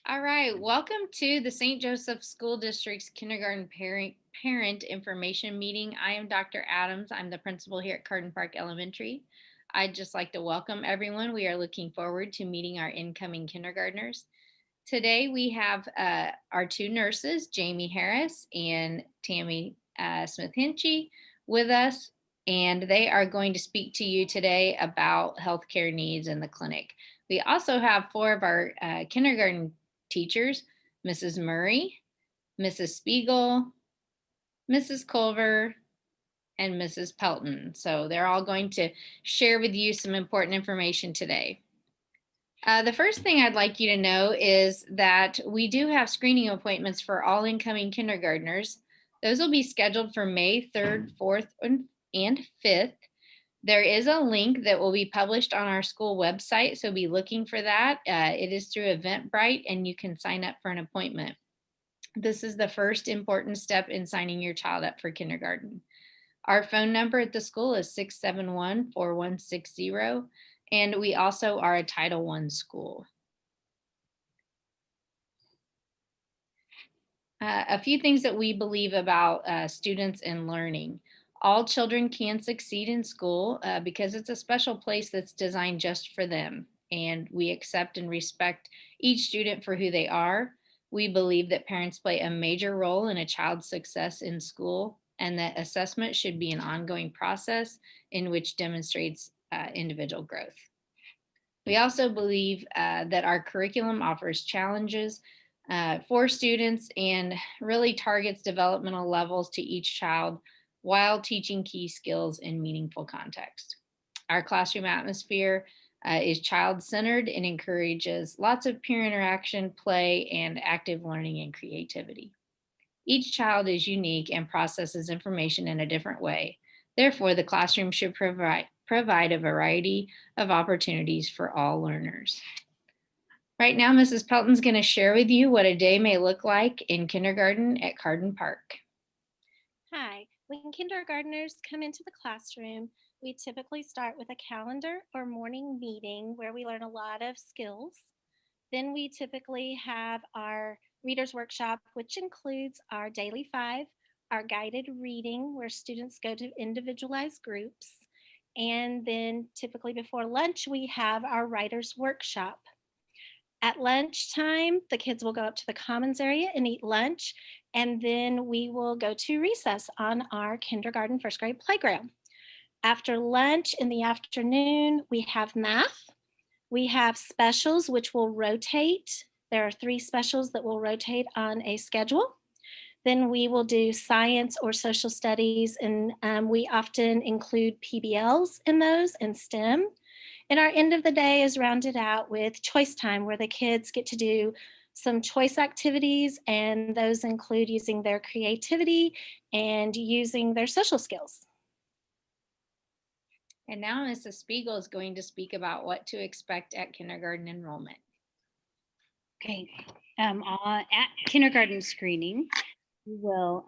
All right, welcome to the St. Joseph School District's kindergarten parent information meeting. I am Dr. Adams. I'm the principal here at Carden Park Elementary. I'd just like to welcome everyone. We are looking forward to meeting our incoming kindergartners. Today we have our two nurses, Jamie Harris and Tammy Smith Hinchy, with us, and they are going to speak to you today about healthcare needs in the clinic. We also have four of our kindergarten teachers, Mrs. Murray, Mrs. Spiegel, Mrs. Culver, and Mrs. Pelton. So they're all going to share with you some important information today. The first thing I'd like you to know is that we do have screening appointments for all incoming kindergartners. Those will be scheduled for May 3rd, 4th, and 5th. There is a link that will be published on our school website, so be looking for that. It is through Eventbrite, and you can sign up for an appointment. This is the first important step in signing your child up for kindergarten. Our phone number at the school is 671-4160, and we also are a Title I school. A few things that we believe about students and learning. All children can succeed in school because it's a special place that's designed just for them. And we accept and respect each student for who they are. We believe that parents play a major role in a child's success in school, and that assessment should be an ongoing process in which demonstrates individual growth. We also believe that our curriculum offers challenges for students and really targets developmental levels to each child while teaching key skills in meaningful context. Our classroom atmosphere is child-centered and encourages lots of peer interaction, play, and active learning and creativity. Each child is unique and processes information in a different way. Therefore, the classroom should provide a variety of opportunities for all learners. Right now, Mrs. Pelton's going to share with you what a day may look like in kindergarten at Carden Park. Hi, when kindergartners come into the classroom, we typically start with a calendar or morning meeting where we learn a lot of skills. Then we typically have our readers workshop, which includes our daily five, our guided reading, where students go to individualized groups. And then typically before lunch, we have our writers workshop. At lunchtime, the kids will go up to the commons area and eat lunch, and then we will go to recess on our kindergarten first grade playground. After lunch in the afternoon, we have math. We have specials, which will rotate. There are 3 specials that will rotate on a schedule. Then we will do science or social studies, and we often include PBLs in those and STEM. And our end of the day is rounded out with choice time, where the kids get to do some choice activities, and those include using their creativity and using their social skills. And now Mrs. Spiegel is going to speak about what to expect at kindergarten enrollment. Okay, at kindergarten screening, you will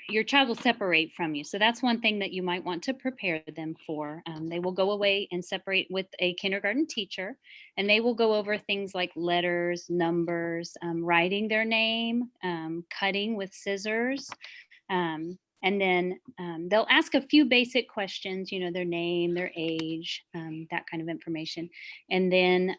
your child will separate from you. So that's one thing that you might want to prepare them for. They will go away and separate with a kindergarten teacher, and they will go over things like letters, numbers, writing their name, cutting with scissors. And then they'll ask a few basic questions, their name, their age, that kind of information. And then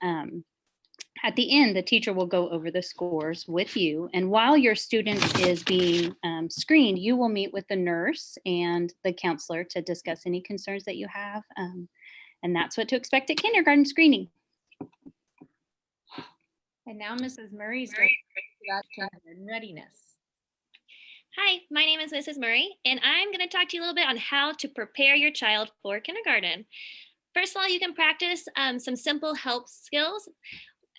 at the end, the teacher will go over the scores with you. And while your student is being screened, you will meet with the nurse and the counselor to discuss any concerns that you have. And that's what to expect at kindergarten screening. And now Mrs. Murray is going to talk about kindergarten readiness. Hi, my name is Mrs. Murray, and I'm going to talk to you a little bit on how to prepare your child for kindergarten. First of all, you can practice some simple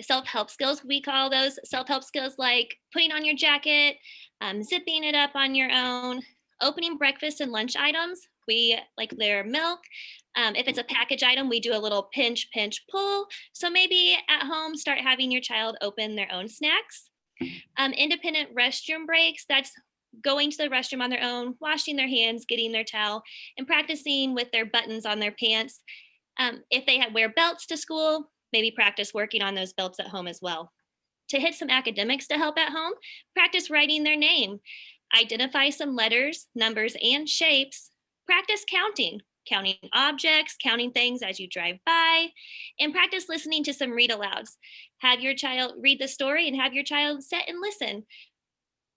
self-help skills. We call those self-help skills, like putting on your jacket, zipping it up on your own, opening breakfast and lunch items. We like their milk. If it's a package item, we do a little pinch, pull. So maybe at home, start having your child open their own snacks. Independent restroom breaks, that's going to the restroom on their own, washing their hands, getting their towel, and practicing with their buttons on their pants. If they wear belts to school, maybe practice working on those belts at home as well. To hit some academics to help at home, practice writing their name. Identify some letters, numbers, and shapes. Practice counting, counting objects, counting things as you drive by, and practice listening to some read alouds. Have your child read the story and have your child sit and listen.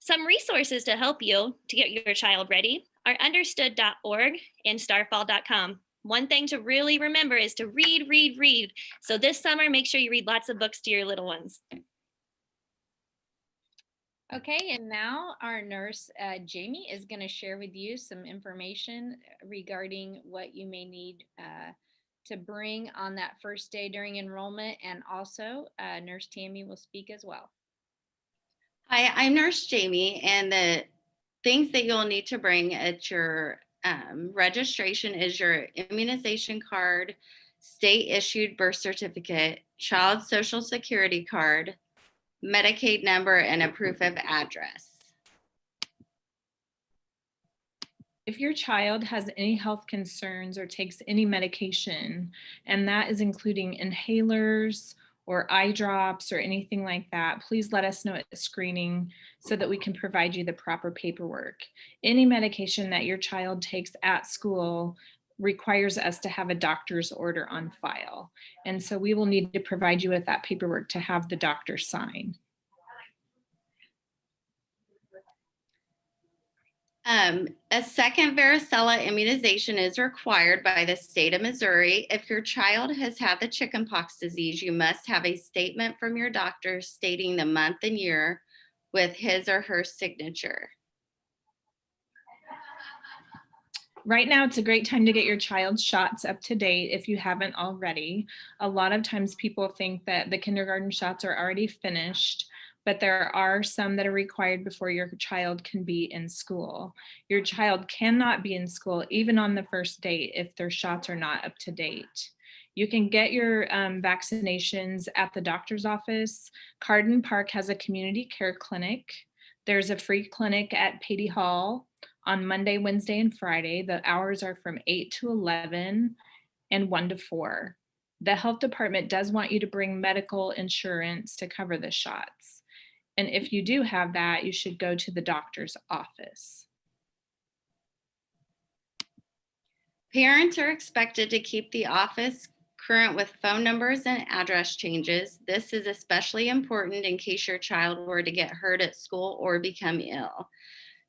Some resources to help you to get your child ready are understood.org and starfall.com. One thing to really remember is to read, read, read. So this summer, make sure you read lots of books to your little ones. Okay, and now our nurse, Jamie, is going to share with you some information regarding what you may need to bring on that first day during enrollment. And also, Nurse Tammy will speak as well. Hi, I'm Nurse Jamie, and the things that you'll need to bring at your registration is your immunization card, state issued birth certificate, child social security card, Medicaid number, and a proof of address. If your child has any health concerns or takes any medication, and that is including inhalers or eye drops or anything like that, please let us know at screening so that we can provide you the proper paperwork. Any medication that your child takes at school requires us to have a doctor's order on file. And so we will need to provide you with that paperwork to have the doctor sign. A second varicella immunization is required by the state of Missouri. If your child has had the chickenpox disease, you must have a statement from your doctor stating the month and year with his or her signature. Right now, it's a great time to get your child's shots up to date if you haven't already. A lot of times people think that the kindergarten shots are already finished, but there are some that are required before your child can be in school. Your child cannot be in school even on the first date if their shots are not up to date. You can get your vaccinations at the doctor's office. Carden Park has a community care clinic. There's a free clinic at Patey Hall on Monday, Wednesday, and Friday. The hours are from 8 to 11 and 1 to 4. The health department does want you to bring medical insurance to cover the shots. And if you do have that, you should go to the doctor's office. Parents are expected to keep the office current with phone numbers and address changes. This is especially important in case your child were to get hurt at school or become ill.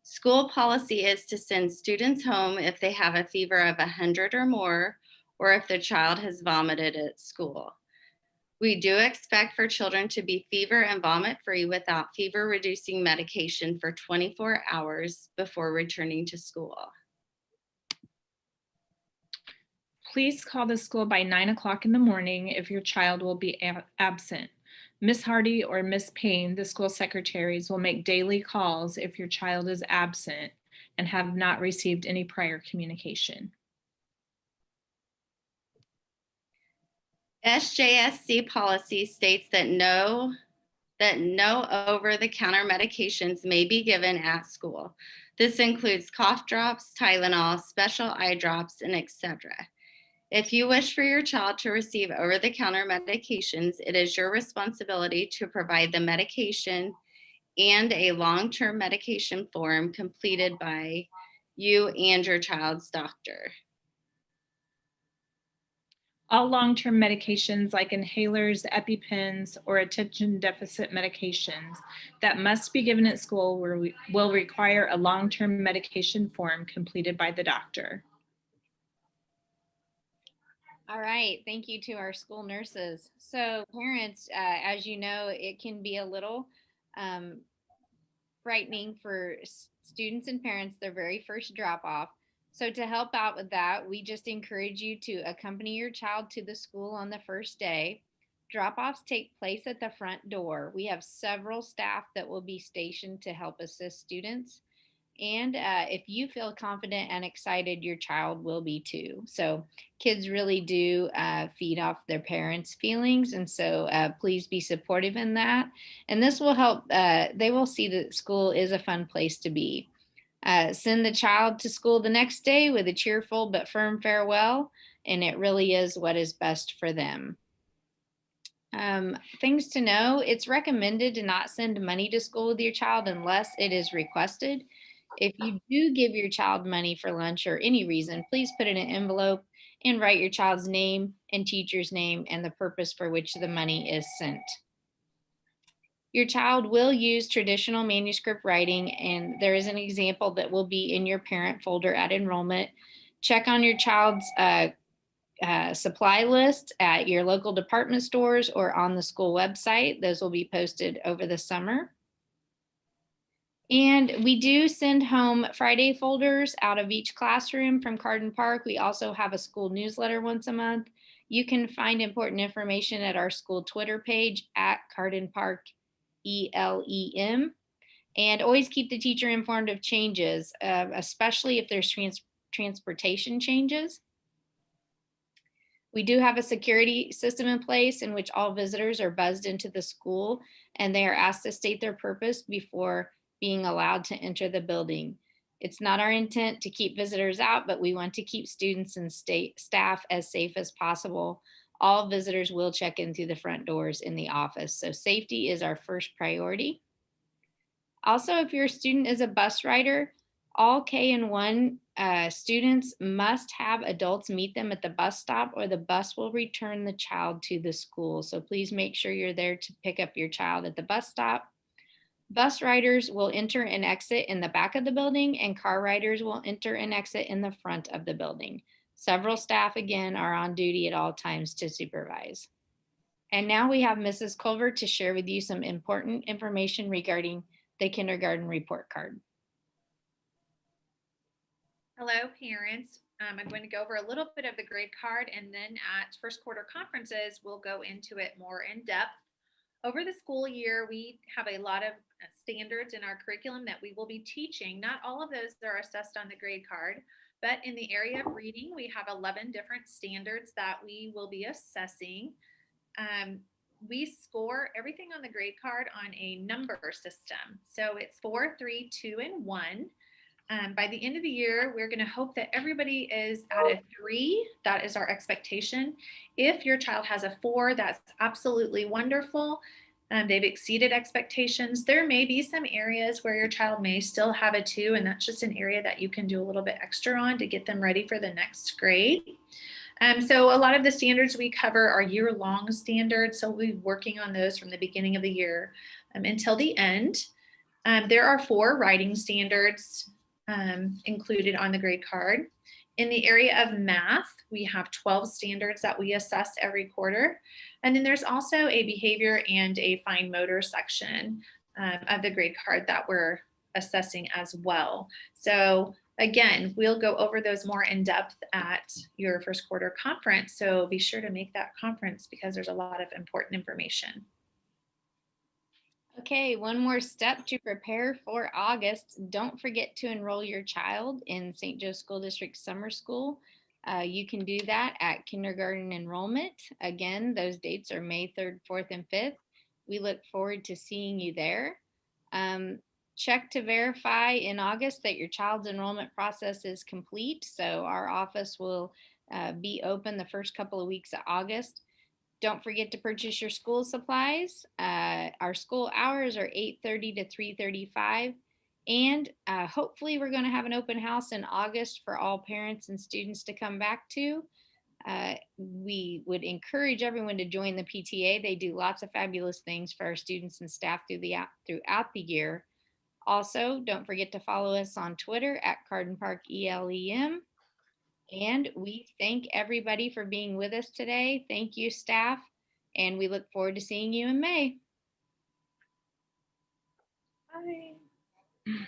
School policy is to send students home if they have a fever of 100 or more, or if the child has vomited at school. We do expect for children to be fever and vomit free without fever reducing medication for 24 hours before returning to school. Please call the school by 9 o'clock in the morning if your child will be absent. Miss Hardy or Miss Payne, the school secretaries, will make daily calls if your child is absent and have not received any prior communication. SJSC policy states that no over-the-counter medications may be given at school. This includes cough drops, Tylenol, special eye drops, and etc. If you wish for your child to receive over-the-counter medications, it is your responsibility to provide the medication and a long-term medication form completed by you and your child's doctor. All long-term medications like inhalers, EpiPens, or attention deficit medications that must be given at school will require a long-term medication form completed by the doctor. All right, thank you to our school nurses. So parents, as you know, it can be a little frightening for students and parents, their very first drop off. So to help out with that, we just encourage you to accompany your child to the school on the first day. Drop-offs take place at the front door. We have several staff that will be stationed to help assist students. And if you feel confident and excited, your child will be too. So kids really do feed off their parents' feelings. And so please be supportive in that. And this will help, they will see that school is a fun place to be. Send the child to school the next day with a cheerful but firm farewell. And it really is what is best for them. Things to know, it's recommended to not send money to school with your child unless it is requested. If you do give your child money for lunch or any reason, please put it in an envelope and write your child's name and teacher's name and the purpose for which the money is sent. Your child will use traditional manuscript writing, and there is an example that will be in your parent folder at enrollment. Check on your child's supply list at your local department stores or on the school website. Those will be posted over the summer. And we do send home Friday folders out of each classroom from Carden Park. We also have a school newsletter once a month. You can find important information at our school Twitter page at Carden Park ELEM. And always keep the teacher informed of changes, especially if there's transportation changes. We do have a security system in place in which all visitors are buzzed into the school and they are asked to state their purpose before being allowed to enter the building. It's not our intent to keep visitors out, but we want to keep students and staff as safe as possible. All visitors will check in through the front doors in the office. So safety is our first priority. Also, if your student is a bus rider, all K and 1 students must have adults meet them at the bus stop or the bus will return the child to the school. So please make sure you're there to pick up your child at the bus stop. Bus riders will enter and exit in the back of the building and car riders will enter and exit in the front of the building. Several staff again are on duty at all times to supervise. And now we have Mrs. Culver to share with you some important information regarding the kindergarten report card. Hello, parents. I'm going to go over a little bit of the grade card, and then at first quarter conferences, we'll go into it more in depth. Over the school year, we have a lot of standards in our curriculum that we will be teaching. Not all of those are assessed on the grade card, but in the area of reading, we have 11 different standards that we will be assessing. We score everything on the grade card on a number system. So it's 4, 3, 2, and 1. By the end of the year, we're going to hope that everybody is at a 3. That is our expectation. If your child has a 4, that's absolutely wonderful. They've exceeded expectations. There may be some areas where your child may still have a 2, and that's just an area that you can do a little bit extra on to get them ready for the next grade. So a lot of the standards we cover are year-long standards. So we'll be working on those from the beginning of the year until the end. There are 4 writing standards included on the grade card. In the area of math, we have 12 standards that we assess every quarter. And then there's also a behavior and a fine motor section of the grade card that we're assessing as well. So again, we'll go over those more in depth at your first quarter conference. So be sure to make that conference because there's a lot of important information. Okay, one more step to prepare for August. Don't forget to enroll your child in St. Joe School District Summer School. You can do that at kindergarten enrollment. Again, those dates are May 3rd, 4th, and 5th. We look forward to seeing you there. Check to verify in August that your child's enrollment process is complete. So our office will be open the first couple of weeks of August. Don't forget to purchase your school supplies. Our school hours are 8:30 to 3:35. And hopefully we're going to have an open house in August for all parents and students to come back to. We would encourage everyone to join the PTA. They do lots of fabulous things for our students and staff throughout the year. Also, don't forget to follow us on Twitter at Carden Park ELEM. And we thank everybody for being with us today. Thank you, staff. And we look forward to seeing you in May. Bye.